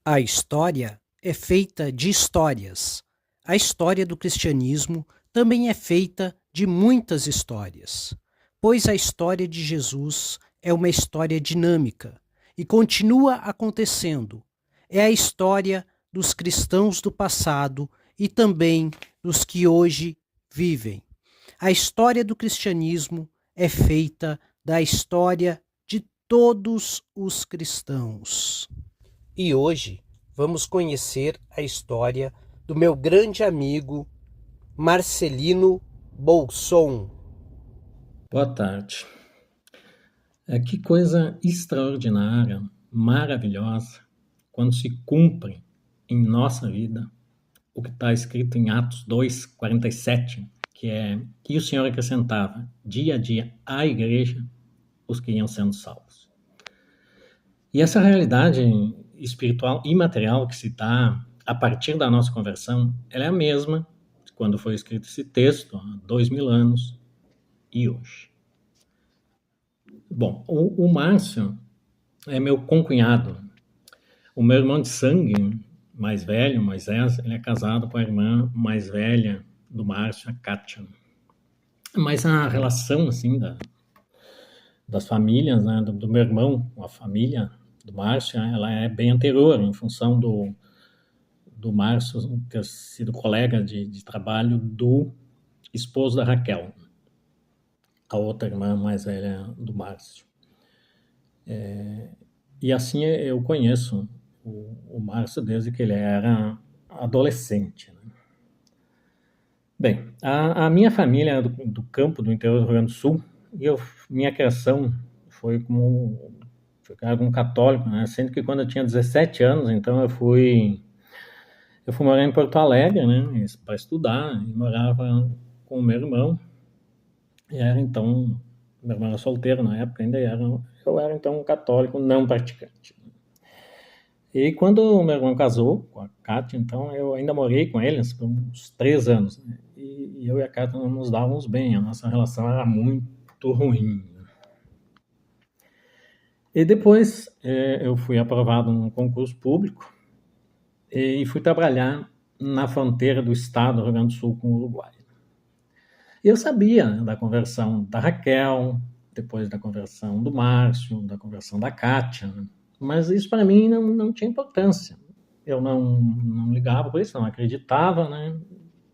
A história é feita de histórias. A história do cristianismo também é feita de muitas histórias, pois a história de Jesus é uma história dinâmica e continua acontecendo. É a história dos cristãos do passado e também dos que hoje vivem. A história do cristianismo é feita da história de todos os cristãos. E hoje vamos conhecer a história do meu grande amigo Marcelino Bolson. Boa tarde. Que coisa extraordinária, maravilhosa, quando se cumpre em nossa vida o que está escrito em Atos 2:47, que é que o Senhor acrescentava dia a dia à igreja os que iam sendo salvos. E essa realidade espiritual e material que se dá a partir da nossa conversão, ela é a mesma quando foi escrito esse texto, há 2000 anos, e hoje. Bom, o Márcio é meu concunhado. O meu irmão de sangue mais velho, Moisés, ele é casado com a irmã mais velha do Márcio, a Kátia. Mas a relação, assim, das famílias, né, do meu irmão com a família do Márcio, ela é bem anterior, em função do Márcio ter sido colega de trabalho do esposo da Raquel, a outra irmã mais velha do Márcio. E assim eu conheço o Márcio desde que ele era adolescente. Né? Bem, a minha família é do campo do interior do Rio Grande do Sul e minha criação foi como católico, né? Sendo que quando eu tinha 17 anos, então eu fui morar em Porto Alegre, né, para estudar, e morava com o meu irmão. E era então, meu irmão era solteiro na época, eu era então um católico não praticante. E quando o meu irmão casou com a Kátia, então eu ainda morei com eles por uns 3 anos. Né? E eu e a Kátia não nos dávamos bem, a nossa relação era muito ruim. E depois eu fui aprovado num concurso público e fui trabalhar na fronteira do estado do Rio Grande do Sul com o Uruguai. E eu sabia, né, da conversão da Raquel, depois da conversão do Márcio, da conversão da Kátia, né? Mas isso para mim não tinha importância. Eu não ligava por isso, não acreditava, né?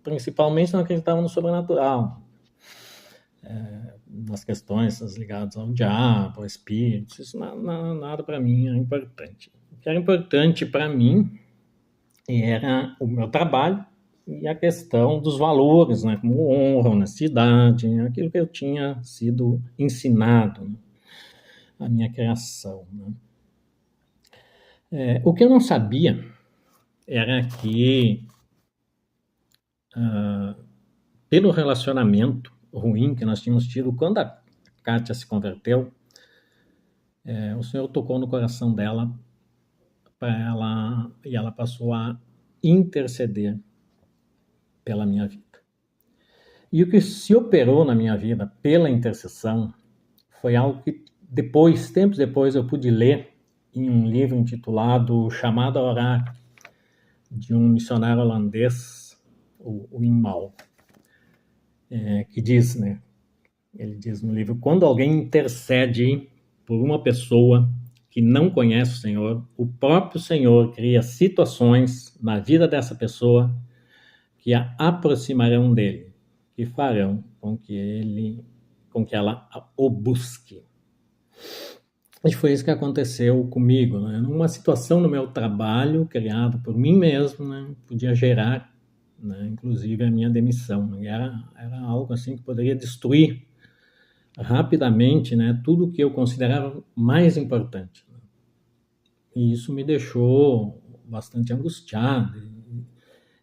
Principalmente não acreditava no sobrenatural, nas questões ligadas ao diabo, ao espírito, isso nada para mim era importante. O que era importante para mim era o meu trabalho e a questão dos valores, né, como honra, honestidade, aquilo que eu tinha sido ensinado, né, a minha criação. Né. O que eu não sabia era que, pelo relacionamento ruim que nós tínhamos tido quando a Kátia se converteu, o Senhor tocou no coração dela para ela e ela passou a interceder pela minha vida. E o que se operou na minha vida pela intercessão foi algo que depois, tempos depois, eu pude ler em um livro intitulado Chamado a Orar, de um missionário holandês, o Inmal, que diz, né, ele diz no livro, quando alguém intercede por uma pessoa que não conhece o Senhor, o próprio Senhor cria situações na vida dessa pessoa que a aproximarão dele, que farão com que ela o busque. E foi isso que aconteceu comigo, né? Numa situação no meu trabalho, criado por mim mesmo, né? Podia gerar, né? Inclusive, a minha demissão. E era algo assim que poderia destruir rapidamente, né? Tudo que eu considerava mais importante. E isso me deixou bastante angustiado.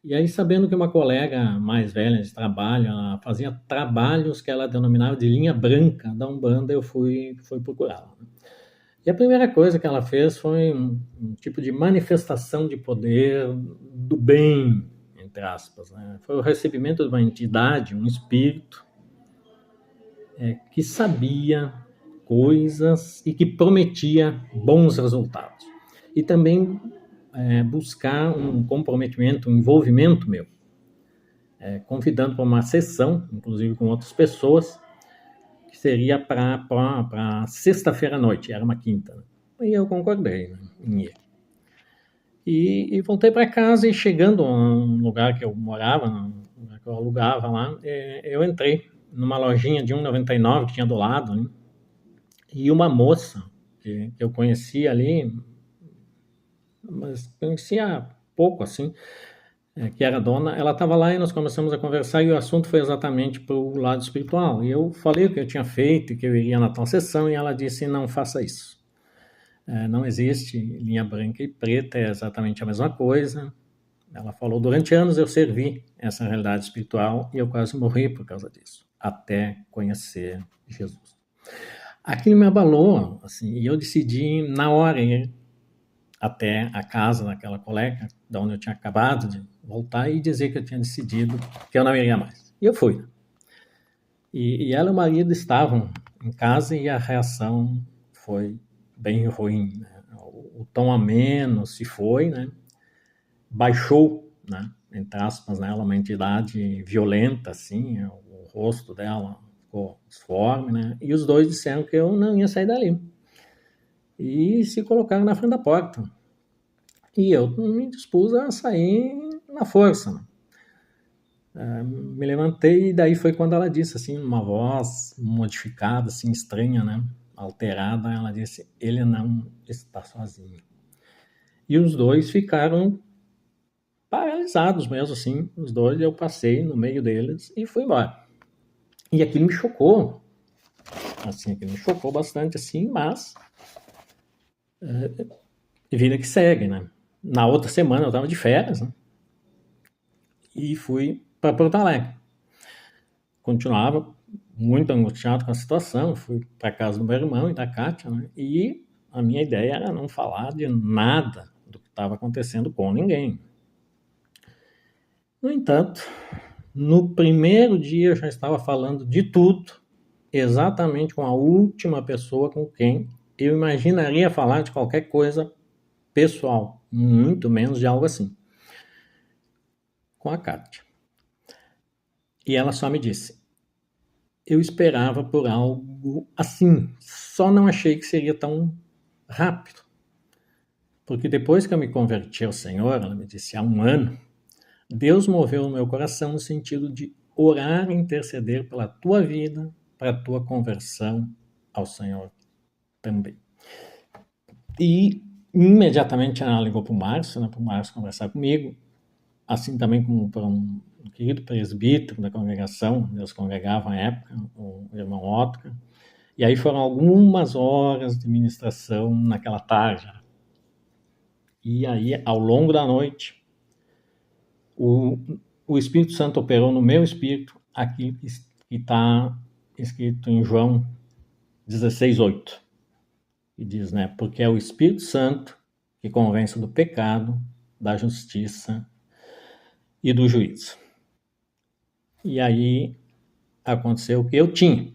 E aí, sabendo que uma colega mais velha de trabalho, ela fazia trabalhos que ela denominava de linha branca da Umbanda, eu fui procurá-la. E a primeira coisa que ela fez foi um tipo de manifestação de poder do bem, entre aspas. Né? Foi o recebimento de uma entidade, um espírito, que sabia coisas e que prometia bons resultados. E também buscar um comprometimento, um envolvimento meu, convidando para uma sessão, inclusive com outras pessoas, que seria para sexta-feira à noite, era uma quinta. Né? E eu concordei, né, em ir. E voltei para casa, e chegando a um lugar que eu morava, um lugar que eu alugava lá, eu entrei numa lojinha de R$1,99 que tinha do lado, né? E uma moça que eu conhecia ali, mas conhecia pouco, assim, que era dona, ela estava lá e nós começamos a conversar e o assunto foi exatamente para o lado espiritual. E eu falei o que eu tinha feito e que eu iria na tal sessão e ela disse, não faça isso. Não existe linha branca e preta, é exatamente a mesma coisa. Ela falou, durante anos eu servi essa realidade espiritual e eu quase morri por causa disso, até conhecer Jesus. Aquilo me abalou, assim, e eu decidi na hora ir até a casa daquela colega, da onde eu tinha acabado de voltar, e dizer que eu tinha decidido que eu não iria mais. E eu fui. E ela e o marido estavam em casa e a reação foi bem ruim. Né? O tom ameno se foi, né? Baixou, né? Entre aspas, né? Ela é uma entidade violenta, assim, o rosto dela ficou disforme, né? E os dois disseram que eu não ia sair dali. E se colocaram na frente da porta. E eu me dispus a sair na força. Né? Me levantei e daí foi quando ela disse, assim, uma voz modificada, assim, estranha, né? Alterada, ela disse, ele não está sozinho. E os dois ficaram paralisados mesmo, assim, os dois, eu passei no meio deles e fui embora. E aquilo me chocou, assim, aquilo me chocou bastante, assim, mas vida que segue, né? Na outra semana eu estava de férias, né? E fui para Porto Alegre. Continuava muito angustiado com a situação, fui para casa do meu irmão e da Kátia, né? E a minha ideia era não falar de nada do que estava acontecendo com ninguém. No entanto, no primeiro dia eu já estava falando de tudo, exatamente com a última pessoa com quem eu imaginaria falar de qualquer coisa pessoal, muito menos de algo assim, com a Kátia. E ela só me disse, eu esperava por algo assim, só não achei que seria tão rápido. Porque depois que eu me converti ao Senhor, ela me disse, há 1 ano, Deus moveu o meu coração no sentido de orar e interceder pela tua vida, para a tua conversão ao Senhor também. E imediatamente ela ligou para o Márcio, né, para o Márcio conversar comigo, assim também como para um querido presbítero da congregação, Deus congregava na época, o irmão Otto. E aí foram algumas horas de ministração naquela tarde. E aí, ao longo da noite, o Espírito Santo operou no meu espírito aquilo que está escrito em João 16:8. E diz, né? Porque é o Espírito Santo que convence do pecado, da justiça e do juízo. E aí aconteceu o que eu tinha,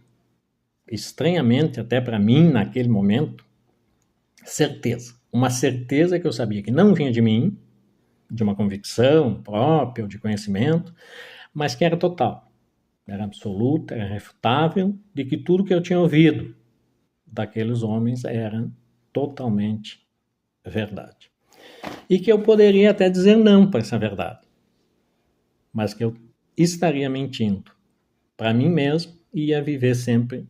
estranhamente até para mim naquele momento, certeza. Uma certeza que eu sabia que não vinha de mim, de uma convicção própria ou de conhecimento, mas que era total, era absoluta, era refutável, de que tudo que eu tinha ouvido daqueles homens era totalmente verdade. E que eu poderia até dizer não para essa verdade, mas que eu estaria mentindo para mim mesmo e ia viver sempre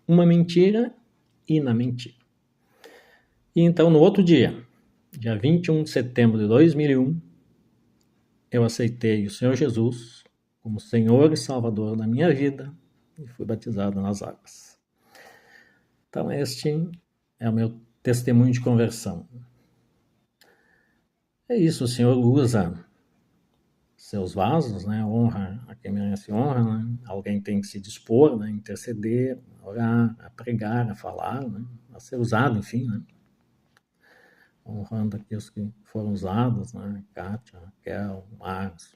uma mentira e na mentira. E então, no outro dia, dia 21 de setembro de 2001, eu aceitei o Senhor Jesus como Senhor e Salvador da minha vida e fui batizado nas águas. Então, este é o meu testemunho de conversão. É isso, o Senhor usa seus vasos, né? Honra a quem merece honra, né? Alguém tem que se dispor, né? Interceder, orar, a pregar, a falar, né? A ser usado, enfim, né? Honrando aqueles que foram usados, né? Kátia, Raquel, Marcos,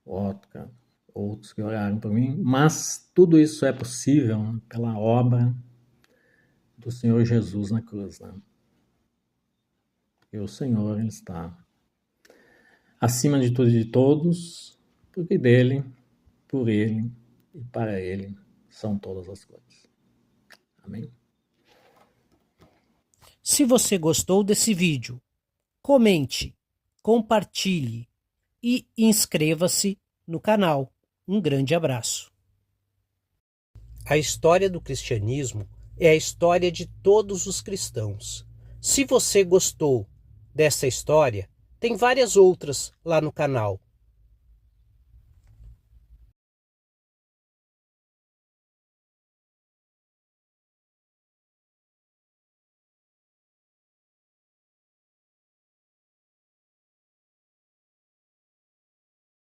Otka, outros que oraram por mim, mas tudo isso é possível, né? Pela obra do Senhor Jesus na cruz, né? E o Senhor ele está acima de tudo e de todos, porque dele, por ele e para ele são todas as coisas. Amém? Se você gostou desse vídeo, comente, compartilhe e inscreva-se no canal. Um grande abraço. A história do cristianismo é a história de todos os cristãos. Se você gostou dessa história, tem várias outras lá no canal.